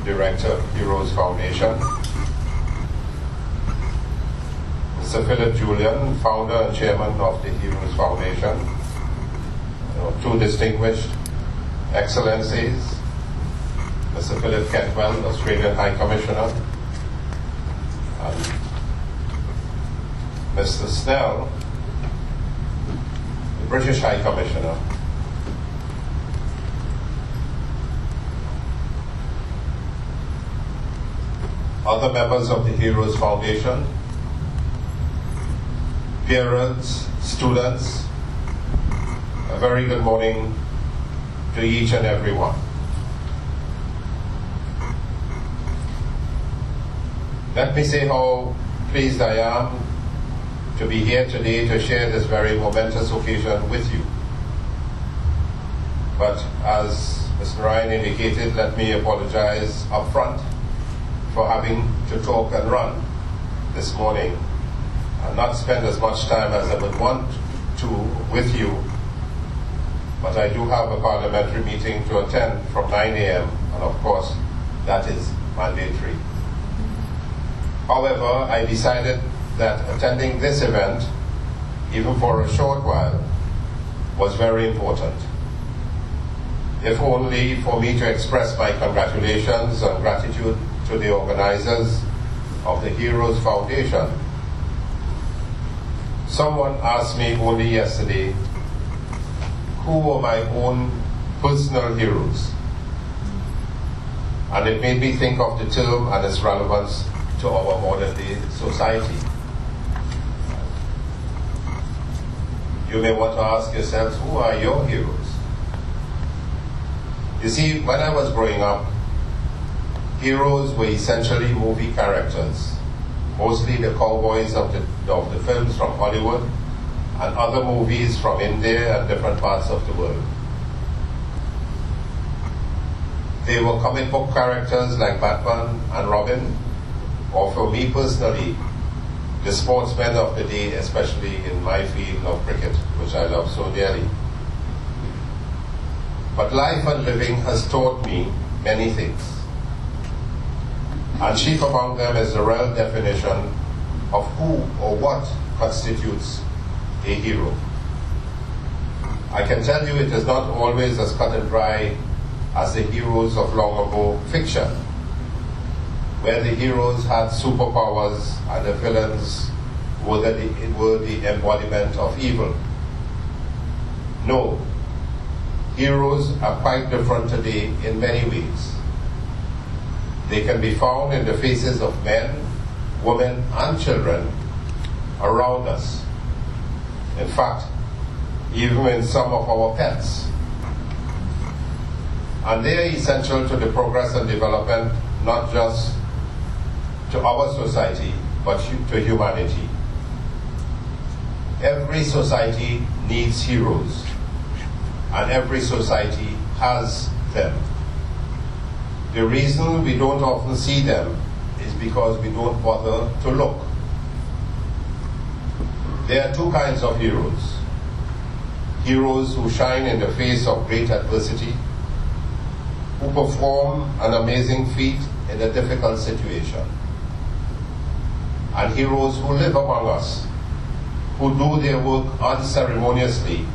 Director of Heroes Foundation, Mr. Philip Julian, Founder and Chairman of the Heroes Foundation, two distinguished excellencies, Mr. Philip Cantwell, Australian High Commissioner, and Mr. Snell, the British High Commissioner. Other members of the Heroes Foundation, parents, students, a very good morning to each and every one. Let me say how pleased I am to be here today to share this very momentous occasion with you. But as Mr. Ryan indicated, let me apologize up front for having to talk and run this morning and not spend as much time as I would want to with you. But I do have a parliamentary meeting to attend from 9 a.m. and of course that is mandatory. However, I decided that attending this event, even for a short while, was very important. If only for me to express my congratulations and gratitude to the organizers of the Heroes Foundation. Someone asked me only yesterday who were my own personal heroes. And it made me think of the term and its relevance to our modern day society. You may want to ask yourselves, who are your heroes? You see, when I was growing up, heroes were essentially movie characters, mostly the cowboys of the films from Hollywood and other movies from India and different parts of the world. They were comic book characters like Batman and Robin, or for me personally, the sportsmen of the day, especially in my field of cricket, which I love so dearly. But life and living has taught me many things. And chief among them is the real definition of who or what constitutes a hero. I can tell you it is not always as cut and dry as the heroes of long ago fiction, where the heroes had superpowers and the villains were the embodiment of evil. No, heroes are quite different today in many ways. They can be found in the faces of men, women, and children around us. In fact, even in some of our pets. And they are essential to the progress and development, not just to our society, but to humanity. Every society needs heroes, and every society has them. The reason we don't often see them is because we don't bother to look. There are two kinds of heroes. Heroes who shine in the face of great adversity, who perform an amazing feat in a difficult situation. And heroes who live among us, who do their work unceremoniously,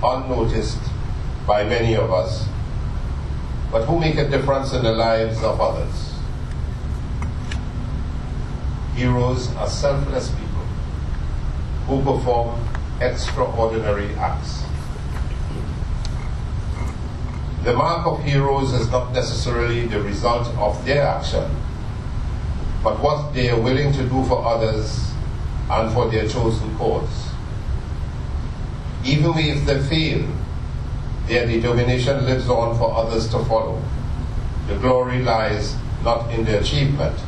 unnoticed by many of us, but who make a difference in the lives of others. Heroes are selfless people who perform extraordinary acts. The mark of heroes is not necessarily the result of their action, but what they are willing to do for others and for their chosen cause. Even if they fail, their determination lives on for others to follow. The glory lies not in the achievement,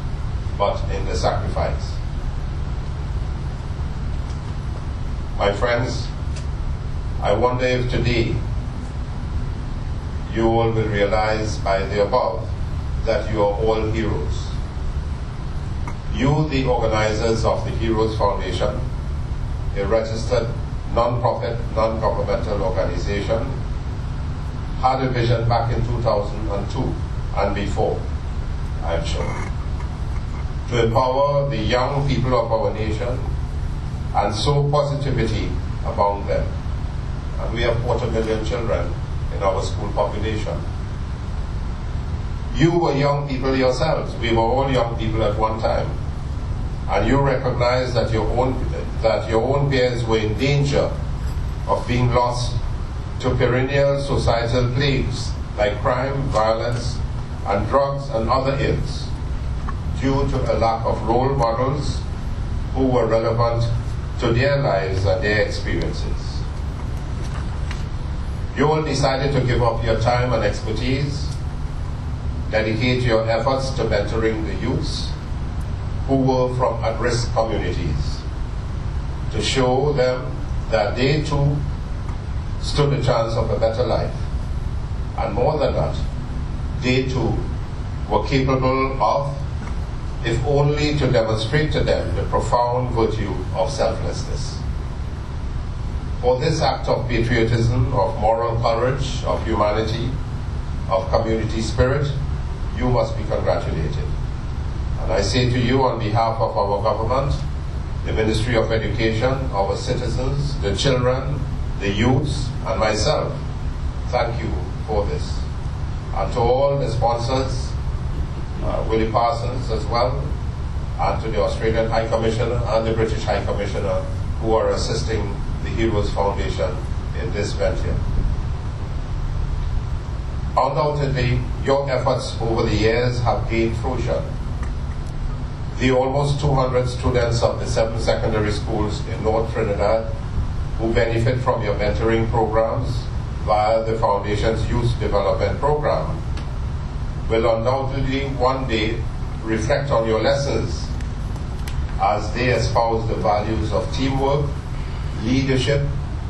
but in the sacrifice. My friends, I wonder if today you all will realize by the above that you are all heroes. You, the organizers of the Heroes Foundation, a registered non-profit, non-governmental organization, had a vision back in 2002 and before I'm sure, to empower the young people of our nation and sow positivity among them. And we have 250,000 children in our school population. You were young people yourselves. We were all young people at one time. And you recognize that your own peers were in danger of being lost to perennial societal plagues like crime, violence, and drugs and other ills due to a lack of role models who were relevant to their lives and their experiences. You all decided to give up your time and expertise, dedicate your efforts to mentoring the youths who were from at-risk communities, to show them that they too stood a chance of a better life. And more than that, they too were capable of, if only to demonstrate to them the profound virtue of selflessness. For this act of patriotism, of moral courage, of humanity, of community spirit, you must be congratulated. And I say to you on behalf of our government, the Ministry of Education, our citizens, the children, the youths, and myself, thank you for this. And to all the sponsors, Willie Parsons as well, and to the Australian High Commissioner and the British High Commissioner who are assisting the Heroes Foundation in this venture. Undoubtedly, your efforts over the years have gained fruition. The almost 200 students of the 7 secondary schools in North Trinidad who benefit from your mentoring programs via the Foundation's Youth Development Program will undoubtedly one day reflect on your lessons as they espouse the values of teamwork, leadership,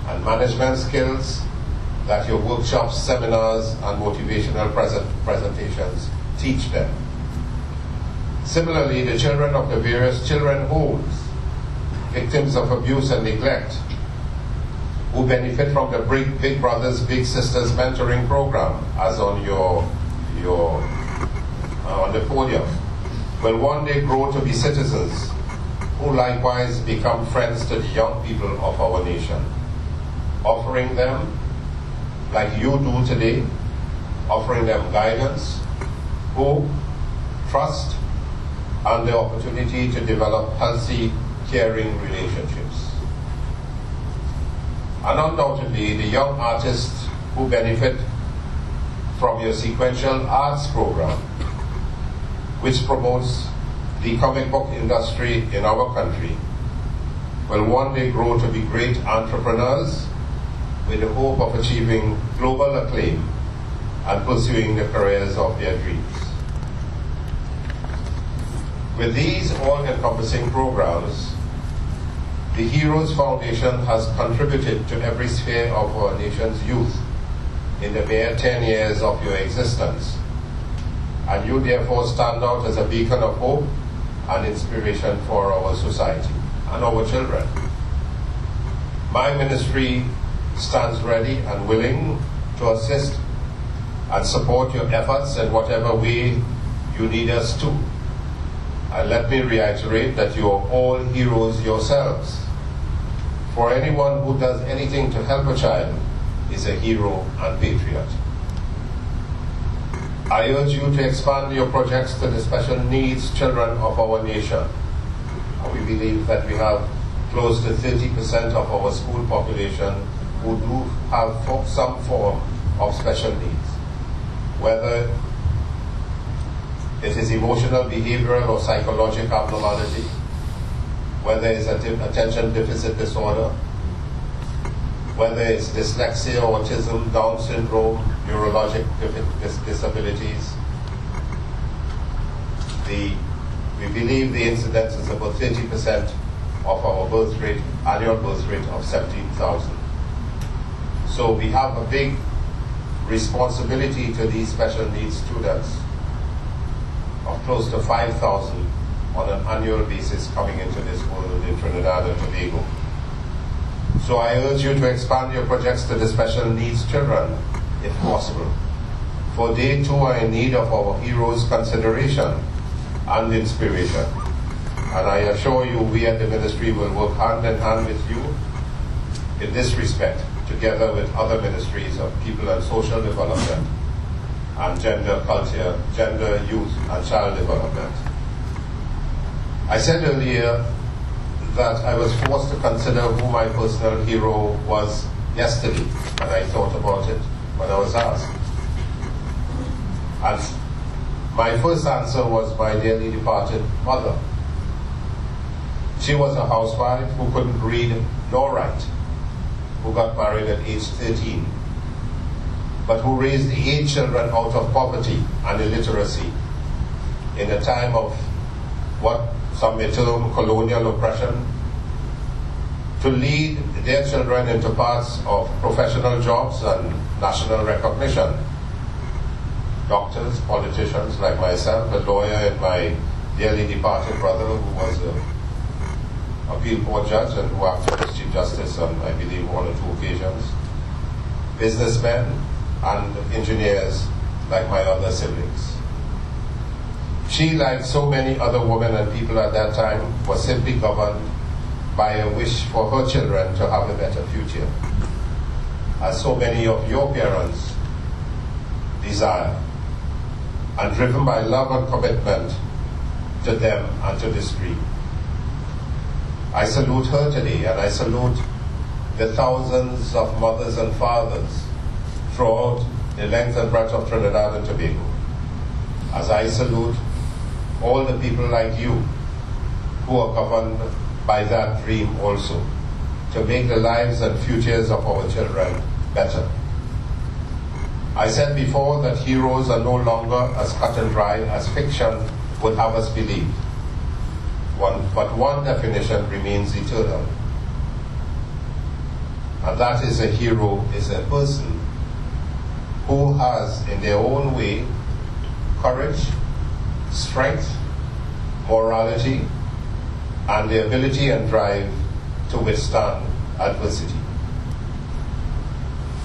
and management skills that your workshops, seminars, and motivational presentations teach them. Similarly, the children of the various children homes, victims of abuse and neglect, who benefit from the Big Brothers, Big Sisters mentoring program, as on on the podium, will one day grow to be citizens who likewise become friends to the young people of our nation, offering them, like you do today, offering them guidance, hope, trust, and the opportunity to develop healthy, caring relationships. And undoubtedly, the young artists who benefit from your sequential arts program, which promotes the comic book industry in our country, will one day grow to be great entrepreneurs with the hope of achieving global acclaim and pursuing the careers of their dreams. With these all-encompassing programs, the Heroes Foundation has contributed to every sphere of our nation's youth in the mere 10 years of your existence, and you therefore stand out as a beacon of hope and inspiration for our society and our children. My ministry stands ready and willing to assist and support your efforts in whatever way you need us to. And let me reiterate that you are all heroes yourselves. For anyone who does anything to help a child is a hero and patriot. I urge you to expand your projects to the special needs children of our nation. We believe that we have close to 30% of our school population who do have some form of special needs, whether it is emotional, behavioral, or psychological abnormality, whether it's attention deficit disorder, whether it's dyslexia, autism, Down syndrome, neurologic disabilities. We believe the incidence is about 30% of our birth rate, annual birth rate of 17,000. So we have a big responsibility to these special needs students of close to 5,000 on an annual basis coming into this world in Trinidad and Tobago. So I urge you to expand your projects to the special needs children, if possible. for they too are in need of our heroes' consideration and inspiration. And I assure you, we at the ministry will work hand in hand with you in this respect, together with other ministries of people and social development and gender, culture, gender, youth and child development. I said earlier that I was forced to consider who my personal hero was yesterday, and I thought about it when I was asked. And my first answer was my dearly departed mother. She was a housewife who couldn't read nor write, who got married at age 13, but who raised 8 children out of poverty and illiteracy in a time of what some may term colonial oppression, to lead their children into paths of professional jobs and national recognition. Doctors, politicians like myself, a lawyer and my dearly departed brother who was an appeal court judge and who acted as Chief Justice on, I believe, 1 or 2 occasions. Businessmen and engineers like my other siblings. She, like so many other women and people at that time, was simply governed by a wish for her children to have a better future, as so many of your parents desire, and driven by love and commitment to them and to this dream. I salute her today, and I salute the thousands of mothers and fathers throughout the length and breadth of Trinidad and Tobago, as I salute all the people like you who are governed by that dream also, to make the lives and futures of our children better. I said before that heroes are no longer as cut and dry as fiction would have us believe. But one definition remains eternal, and that is a hero is a person who has, in their own way, courage, strength, morality, and the ability and drive to withstand adversity.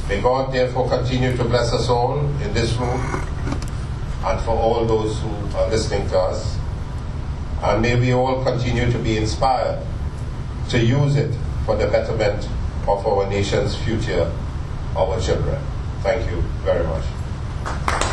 May God therefore continue to bless us all in this room and for all those who are listening to us. And may we all continue to be inspired to use it for the betterment of our nation's future, our children. Thank you very much.